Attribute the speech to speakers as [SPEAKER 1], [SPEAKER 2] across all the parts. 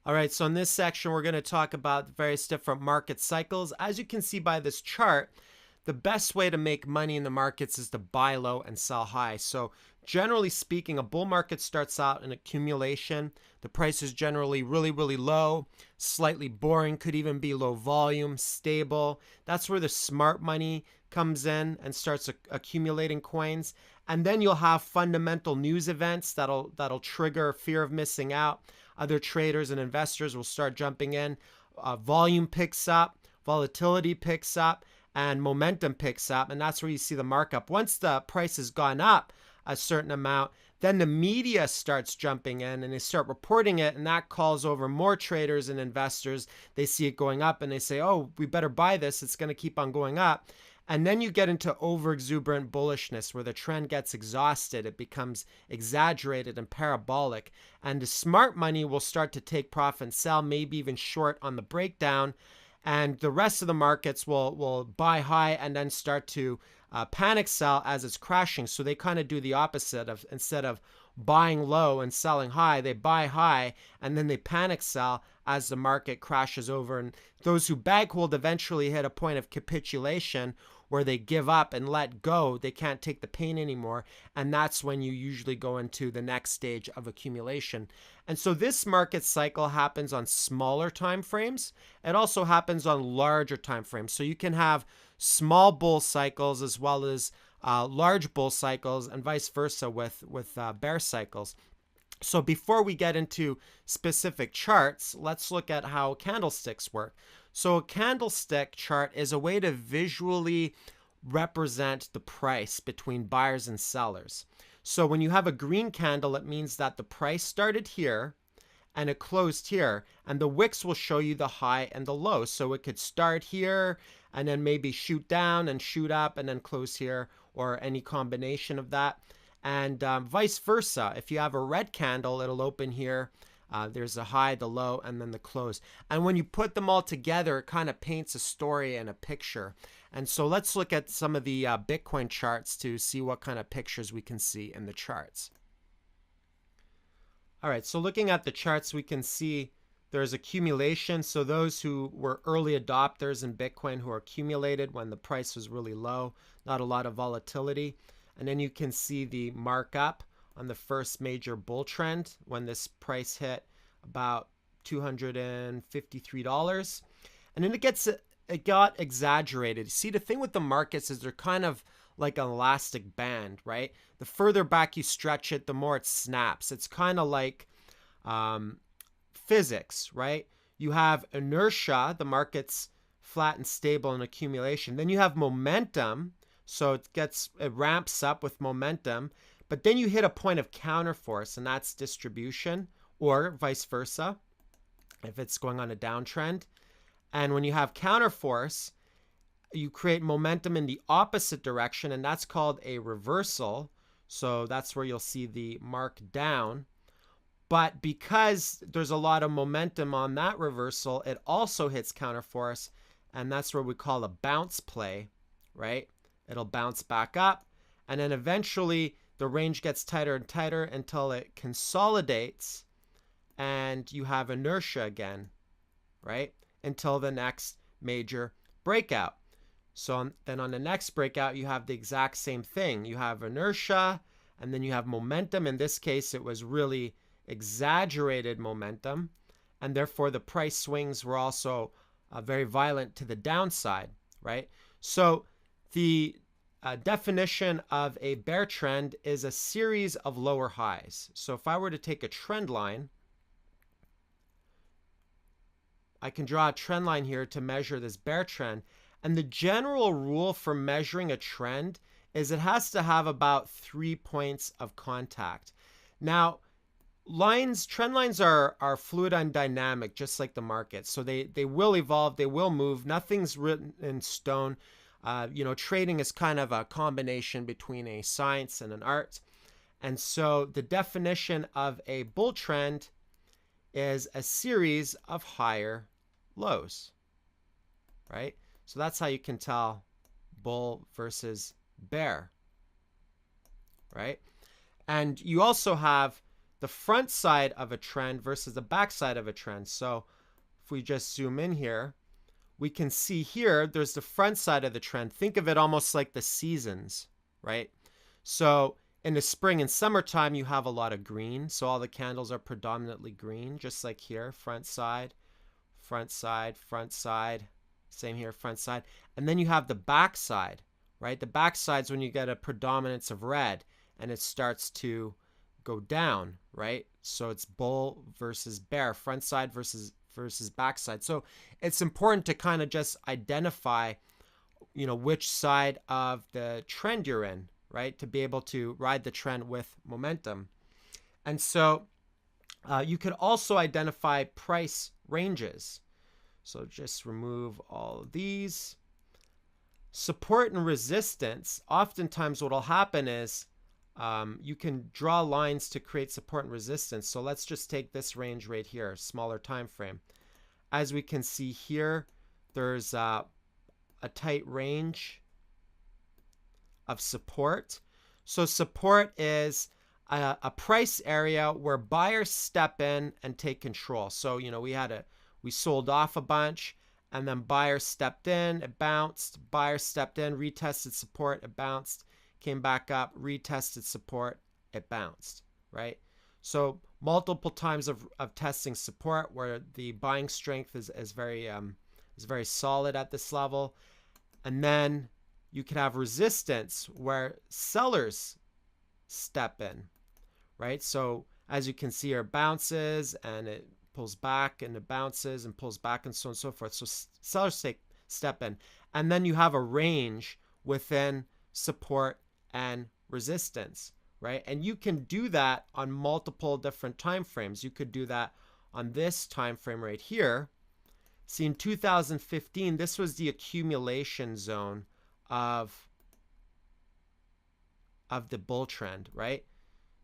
[SPEAKER 1] All right, so in this section, we're going to talk about various different market cycles. As you can see by this chart, the best way to make money in the markets is to buy low and sell high. So generally speaking, a bull market starts out in accumulation. The price is generally really, really low, slightly boring, could even be low volume, stable. That's where the smart money comes in and starts accumulating coins. And then you'll have fundamental news events that'll trigger fear of missing out. Other traders and investors will start jumping in. Volume picks up, volatility picks up, and momentum picks up, and that's where you see the markup. Once the price has gone up a certain amount, then the media starts jumping in and they start reporting it, and that calls over more traders and investors. They see it going up and they say, oh, we better buy this, it's going to keep on going up. And then you get into over exuberant bullishness where the trend gets exhausted. It becomes exaggerated and parabolic. And the smart money will start to take profit and sell, maybe even short on the breakdown. And the rest of the markets will buy high and then start to panic sell as it's crashing. So they kind of do the opposite of, instead of buying low and selling high, they buy high and then they panic sell as the market crashes over. And those who bag hold eventually hit a point of capitulation where they give up and let go. They can't take the pain anymore. And that's when you usually go into the next stage of accumulation. And so this market cycle happens on smaller time frames. It also happens on larger time frames. So you can have small bull cycles as well as large bull cycles, and vice versa with bear cycles. So before we get into specific charts, let's look at how candlesticks work. So a candlestick chart is a way to visually represent the price between buyers and sellers. So when you have a green candle, it means that the price started here and it closed here, and the wicks will show you the high and the low. So it could start here and then maybe shoot down and shoot up and then close here, or any combination of that. And vice versa. If you have a red candle, it'll open here. There's a high, the low, and then the close. And when you put them all together, it kind of paints a story and a picture. And so let's look at some of the Bitcoin charts to see what kind of pictures we can see in the charts. All right, so looking at the charts, we can see there's accumulation. So those who were early adopters in Bitcoin who accumulated when the price was really low, not a lot of volatility. And then you can see the markup on the first major bull trend when this price hit about $253. And then it got exaggerated. See, the thing with the markets is they're kind of like an elastic band, right? The further back you stretch it, the more it snaps. It's kind of like physics, right? You have inertia, the market's flat and stable in accumulation. Then you have momentum, so it ramps up with momentum, but then you hit a point of counterforce, and that's distribution, or vice versa, if it's going on a downtrend. And when you have counterforce, you create momentum in the opposite direction, and that's called a reversal. So that's where you'll see the mark down. But because there's a lot of momentum on that reversal, it also hits counterforce, and that's where we call a bounce play, right? It'll bounce back up, and then eventually the range gets tighter and tighter until it consolidates, and you have inertia again, right? Until the next major breakout. So then on the next breakout, you have the exact same thing. You have inertia, and then you have momentum. In this case, it was really exaggerated momentum, and therefore the price swings were also very violent to the downside, right? So the definition of a bear trend is a series of lower highs. So if I were to take a trend line, I can draw a trend line here to measure this bear trend. And the general rule for measuring a trend is it has to have about 3 points of contact. Now, trend lines are fluid and dynamic, just like the market. So they will evolve, they will move. Nothing's written in stone. Trading is kind of a combination between a science and an art. And so the definition of a bull trend is a series of higher lows, right? So that's how you can tell bull versus bear, right? And you also have the front side of a trend versus the back side of a trend. So if we just zoom in here, we can see here there's the front side of the trend. Think of it almost like the seasons, right? So in the spring and summertime, you have a lot of green. So all the candles are predominantly green, just like here, front side, front side, front side. Same here, front side. And then you have the back side, right? The back side's when you get a predominance of red and it starts to go down, right? So it's bull versus bear, front side versus back side. So it's important to kind of just identify, which side of the trend you're in, right? To be able to ride the trend with momentum. And so you could also identify price ranges. So just remove all of these. Support and resistance. Oftentimes what will happen is you can draw lines to create support and resistance. So let's just take this range right here, smaller time frame. As we can see here, there's a tight range of support. So support is a price area where buyers step in and take control. So, we sold off a bunch and then buyers stepped in, it bounced, buyers stepped in, retested support, it bounced, came back up, retested support, it bounced, right? So multiple times of testing support where the buying strength is very solid at this level. And then you can have resistance where sellers step in, right? So as you can see, it bounces and it pulls back and it bounces and pulls back and so on and so forth. So sellers step in. And then you have a range within support and resistance, right? And you can do that on multiple different time frames. You could do that on this time frame right here. See, in 2015, this was the accumulation zone of the bull trend, right?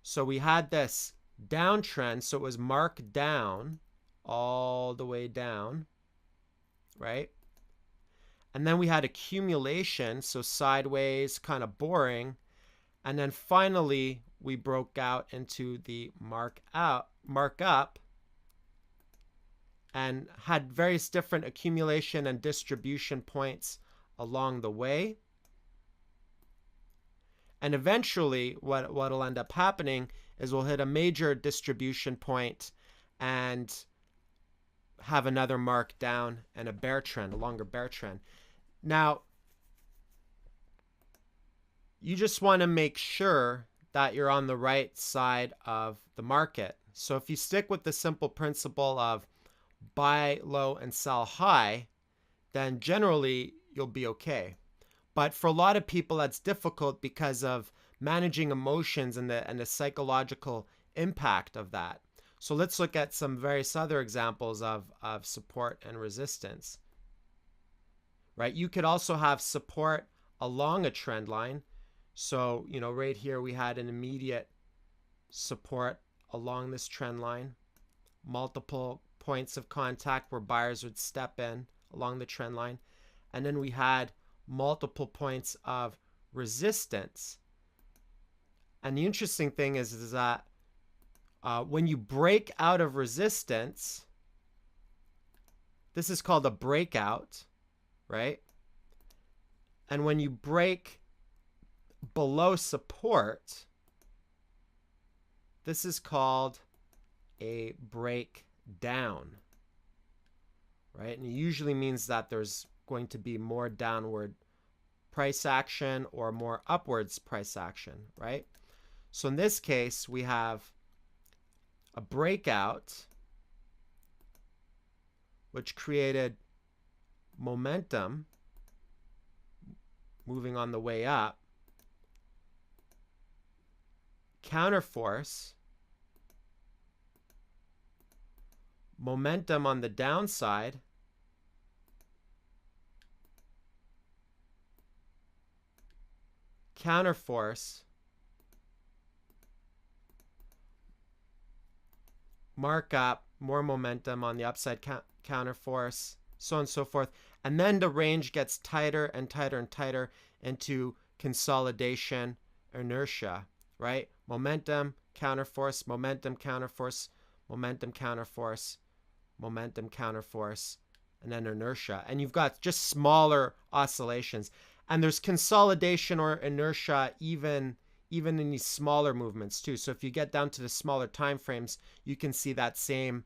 [SPEAKER 1] So we had this downtrend, so it was marked down all the way down, right? And then we had accumulation, so sideways, kind of boring. And then finally, we broke out into the mark up and had various different accumulation and distribution points along the way. And eventually, what'll end up happening is we'll hit a major distribution point and have another mark down and a bear trend, a longer bear trend. Now, you just want to make sure that you're on the right side of the market. So if you stick with the simple principle of buy low and sell high, then generally you'll be okay. But for a lot of people, that's difficult because of managing emotions and the psychological impact of that. So let's look at some various other examples of support and resistance. Right? You could also have support along a trend line. So, right here we had an immediate support along this trend line, multiple points of contact where buyers would step in along the trend line. And then we had multiple points of resistance. And the interesting thing is that when you break out of resistance, this is called a breakout, right? And when you break below support, this is called a breakdown, right? And it usually means that there's going to be more downward price action or more upwards price action, right? So in this case, we have a breakout, which created momentum moving on the way up, counterforce, momentum on the downside, counterforce, markup, more momentum on the upside, counterforce, so on and so forth. And then the range gets tighter and tighter and tighter into consolidation, inertia, right? Momentum, counterforce, momentum counterforce, momentum counterforce, momentum counterforce, and then inertia. And you've got just smaller oscillations. And there's consolidation or inertia even in these smaller movements too. So if you get down to the smaller time frames, you can see that same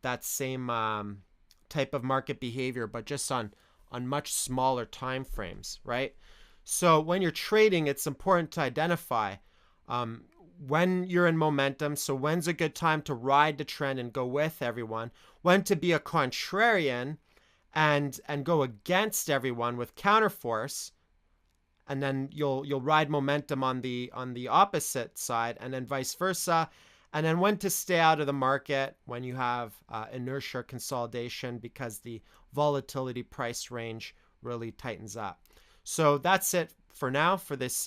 [SPEAKER 1] type of market behavior, but just on much smaller time frames, right? So when you're trading, it's important to identify when you're in momentum. So when's a good time to ride the trend and go with everyone? When to be a contrarian and go against everyone with counterforce, and then you'll ride momentum on the opposite side, and then vice versa. And then when to stay out of the market when you have inertia consolidation because the volatility price range really tightens up. So that's it for now for this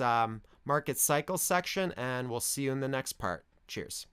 [SPEAKER 1] market cycle section, and we'll see you in the next part. Cheers.